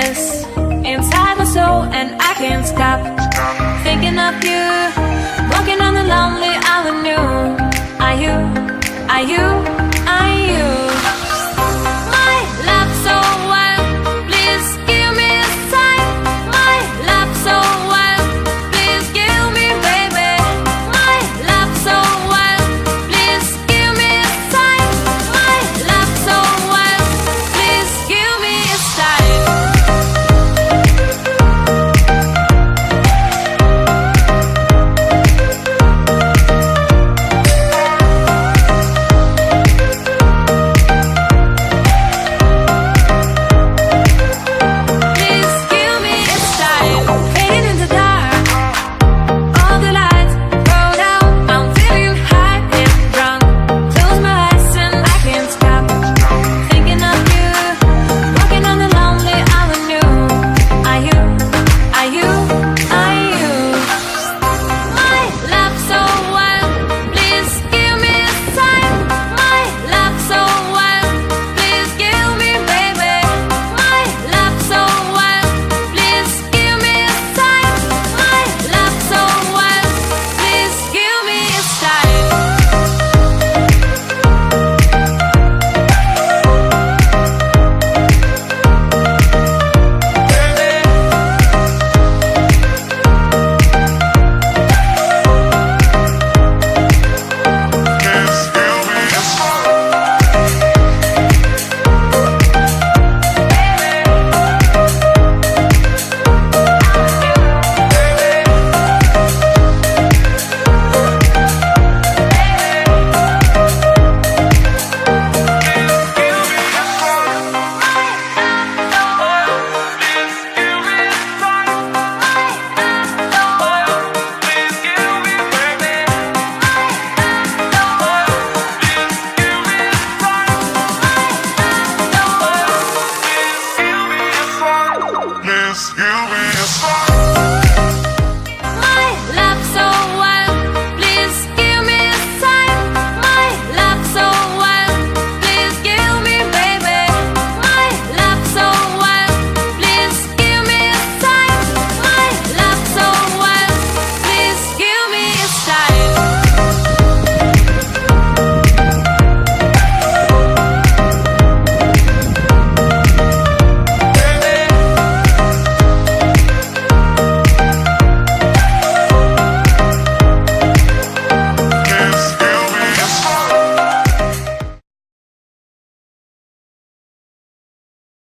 restless inside my soul, and I can't stop thinking of you. Walking on the lonely avenue. Are you, are you, are you my love so wild? Please give me a sign. My love so wild. Please give me, baby. My love so wild. Please give me a sign. My love so wild. Please give me a sign. Please give me a sign.